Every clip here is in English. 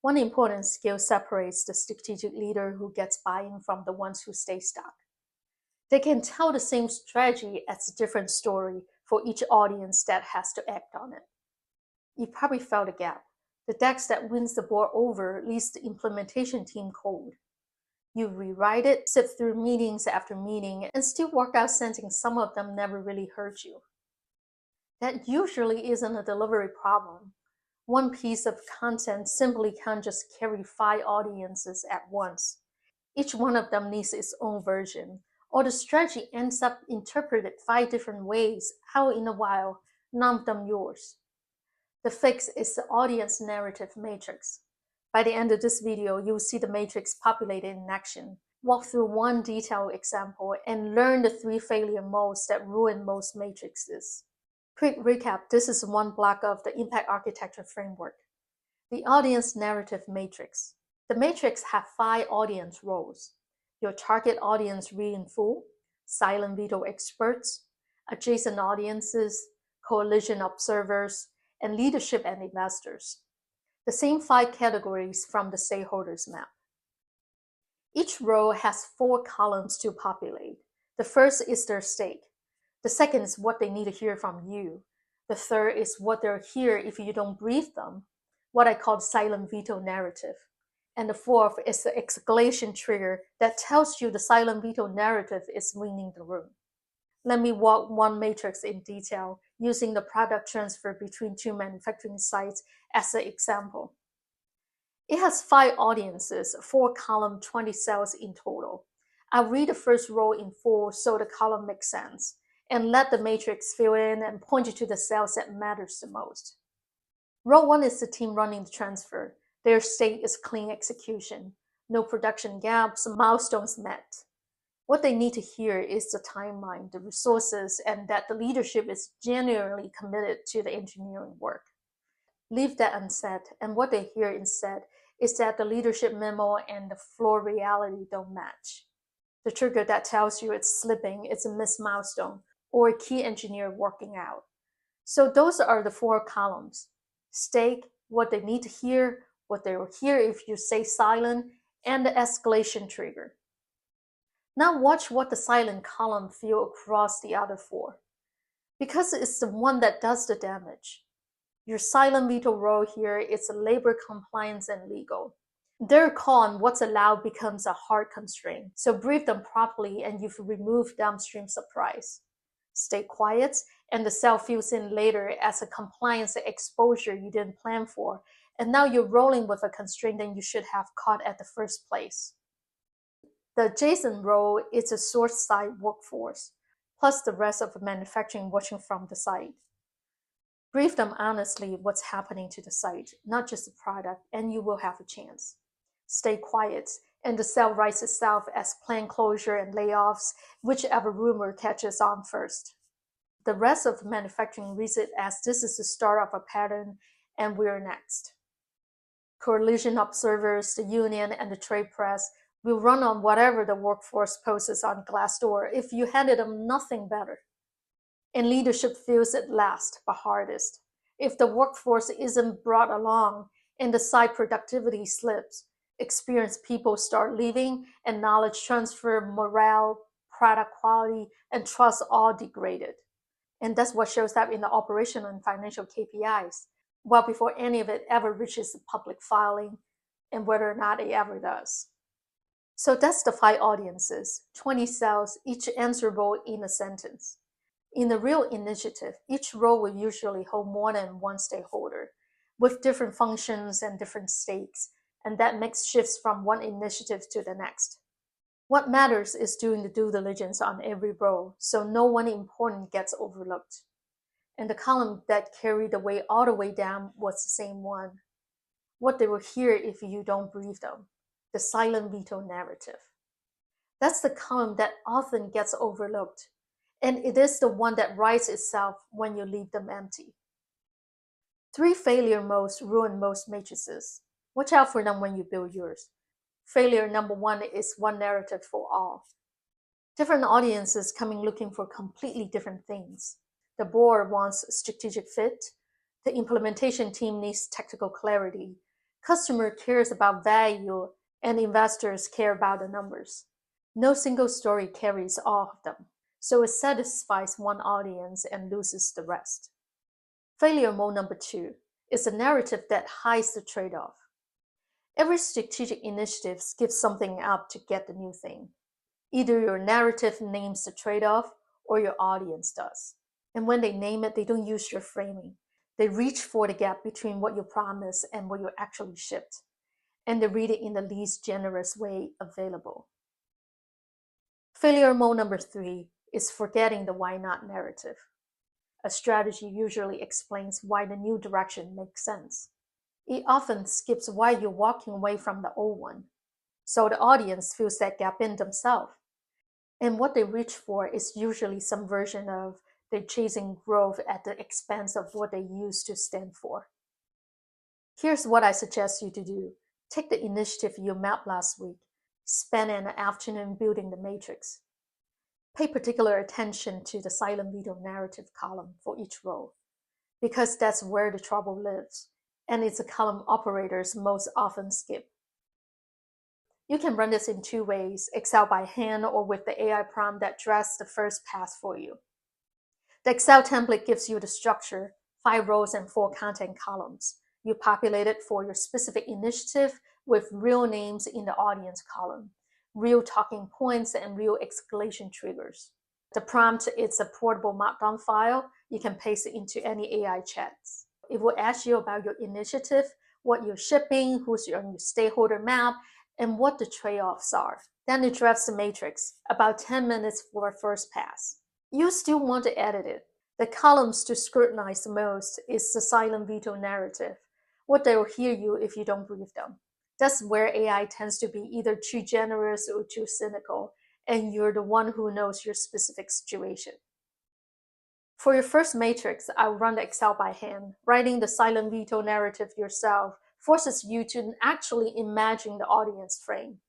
One important skill separates the strategic leader who gets buy-in from the ones who stay stuck. They can tell the same strategy as a different story for each audience that has to act on it. You probably felt a gap. The decks that wins the board over leaves the implementation team cold. You rewrite it, sit through meetings after meeting, and still walk out sensing some of them never really heard you. That usually isn't a delivery problem. One piece of content simply can't just carry 5 audiences at once. Each one of them needs its own version, or the strategy ends up interpreted 5 different ways, how in a while, none of them yours. The fix is the audience narrative matrix. By the end of this video, you'll see the matrix populated in action. Walk through one detailed example and learn the 3 failure modes that ruin most matrices. Quick recap, this is one block of the impact architecture framework. The audience narrative matrix. The matrix has 5 audience roles: your target audience read in full, silent veto experts, adjacent audiences, coalition observers, and leadership and investors. The same 5 categories from the stakeholders map. Each row has 4 columns to populate. The first is their stake. The second is what they need to hear from you. The third is what they'll hear if you don't brief them, what I call the silent veto narrative. And the fourth is the escalation trigger that tells you the silent veto narrative is winning the room. Let me walk one matrix in detail using the product transfer between 2 manufacturing sites as an example. It has 5 audiences, 4 columns, 20 cells in total. I'll read the first row in full so the column makes sense, and let the matrix fill in and point you to the cells that matters the most. Row 1 is the team running the transfer. Their state is clean execution, no production gaps, milestones met. What they need to hear is the timeline, the resources, and that the leadership is genuinely committed to the engineering work. Leave that unsaid, and what they hear instead is that the leadership memo and the floor reality don't match. The trigger that tells you it's slipping, it's a missed milestone, or a key engineer working out. So those are the 4 columns: stake, what they need to hear, what they will hear if you stay silent, and the escalation trigger. Now watch what the silent column feel across the other 4, because it's the one that does the damage. Your silent veto role here is labor compliance and legal. Their call on what's allowed becomes a hard constraint, so brief them properly and you've removed downstream surprise. Stay quiet, and the cell fills in later as a compliance exposure you didn't plan for, and now you're rolling with a constraint that you should have caught at the first place. The adjacent role is a source side workforce, plus the rest of the manufacturing watching from the side. Brief them honestly what's happening to the site, not just the product, and you will have a chance. Stay quiet, and the cell writes itself as plant closure and layoffs, whichever rumor catches on first. The rest of manufacturing reads it as this is the start of a pattern, and we're next. Coalition observers, the union, and the trade press will run on whatever the workforce posts on Glassdoor if you handed them nothing better. And leadership feels it last but hardest. If the workforce isn't brought along and the site productivity slips, experienced people start leaving and knowledge transfer, morale, product quality, and trust all degraded. And that's what shows up in the operational and financial KPIs, well before any of it ever reaches the public filing, and whether or not it ever does. So that's the 5 audiences, 20 cells, each answerable in a sentence. In a real initiative, each role will usually hold more than one stakeholder, with different functions and different stakes, and that makes shifts from one initiative to the next. What matters is doing the due diligence on every role, so no one important gets overlooked. And the column that carried the weight all the way down was the same one. What they will hear if you don't brief them, the silent veto narrative. That's the column that often gets overlooked, and it is the one that writes itself when you leave them empty. 3 failure modes ruin most matrices. Watch out for them when you build yours. Failure number 1 is one narrative for all. Different audiences coming looking for completely different things. The board wants strategic fit. The implementation team needs technical clarity. Customer cares about value and investors care about the numbers. No single story carries all of them, so it satisfies one audience and loses the rest. Failure mode number 2 is a narrative that hides the trade-off. Every strategic initiative gives something up to get the new thing. Either your narrative names the trade-off or your audience does. And when they name it, they don't use your framing. They reach for the gap between what you promised and what you actually shipped. And they read it in the least generous way available. Failure mode number 3 is forgetting the why not narrative. A strategy usually explains why the new direction makes sense. It often skips why you're walking away from the old one, so the audience fills that gap in themselves. And what they reach for is usually some version of they're chasing growth at the expense of what they used to stand for. Here's what I suggest you to do. Take the initiative you mapped last week. Spend an afternoon building the matrix. Pay particular attention to the silent veto narrative column for each role, because that's where the trouble lives, and it's a column operators most often skip. You can run this in 2 ways, Excel by hand or with the AI prompt that drafts the first pass for you. The Excel template gives you the structure, 5 rows and 4 content columns. You populate it for your specific initiative with real names in the audience column, real talking points, and real escalation triggers. The prompt is a portable Markdown file. You can paste it into any AI chats. It will ask you about your initiative, what you're shipping, who's on your stakeholder map, and what the trade-offs are. Then it drafts the matrix, about 10 minutes for a first pass. You still want to edit it. The columns to scrutinize the most is the silent veto narrative, what they will hear you if you don't brief them. That's where AI tends to be either too generous or too cynical, and you're the one who knows your specific situation. For your first matrix, I'll run the Excel by hand. Writing the silent veto narrative yourself forces you to actually imagine the audience frame.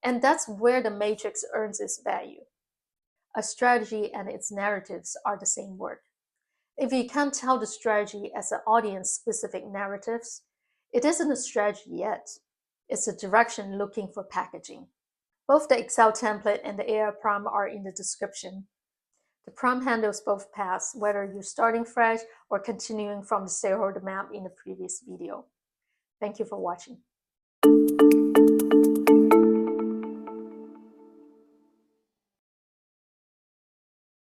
And that's where the matrix earns its value. A strategy and its narratives are the same word. If you can't tell the strategy as an audience-specific narratives, it isn't a strategy yet. It's a direction looking for packaging. Both the Excel template and the AI prompt are in the description. The prompt handles both paths, whether you're starting fresh or continuing from the stakeholder map in the previous video. Thank you for watching.